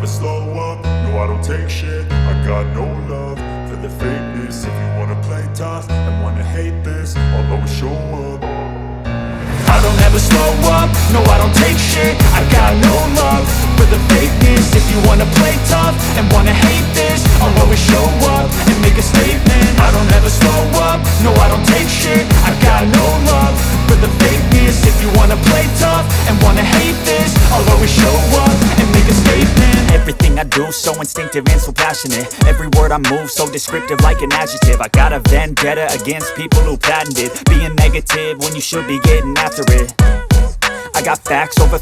slow up, no I don't take shit. I got no love for the fakeness. If you wanna play tough and wanna hate this, I'll always show up. I don't ever slow up, no I don't take shit. I got no love for the fakeness. If you wanna play tough and wanna hate this, I'll always show up and make a statement. I don't ever slow up, no I don't take shit. I got no love for the fakeness. If you wanna play tough and wanna hate this, I'll always show up and make a statement. Everything I do so instinctive and so passionate. Every word I move so descriptive like an adjective. I got a vendetta against people who patented being negative when you should be getting after it. I got facts over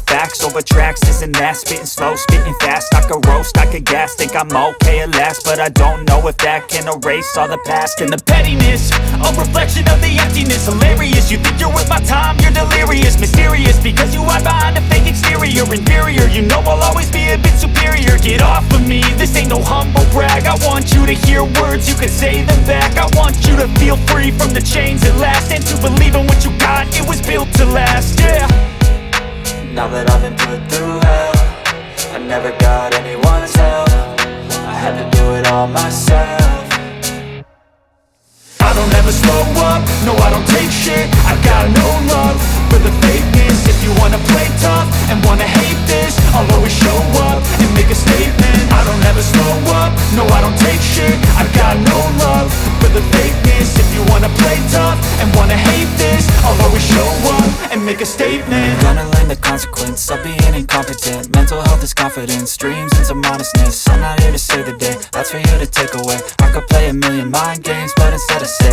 tracks, this and that. Spitting slow, spitting fast, I could roast, I could gas. Think I'm okay at last, but I don't know if that can erase all the past. And the pettiness, a reflection of the emptiness. Hilarious, you think you're worth my time, you're delirious. Mysterious, because you hide behind a fake exterior. Inferior, you know I'll always be a bit superior. Get off of me, this ain't no humble brag. I want you to hear words, you can say them back. I want you to feel free from the chains at last, and to believe in what you got, it was built to last, yeah. Now that I've been put through hell, I never got anyone's help. I had to do it all myself. I don't ever slow up, no I don't take shit. I got no love for the fakeness. If you wanna play tough and wanna hate this, I'll always show up and make a statement. I don't ever slow up, no I don't take shit. I got no love for the fakeness. If you wanna play tough and wanna hate this, I'll always show up and make a statement. Gonna learn the consequence of being incompetent. Mental health is confidence, dreams and some honestness. I'm not here to save the day, that's for you to take away. I could play a million mind games, but instead I say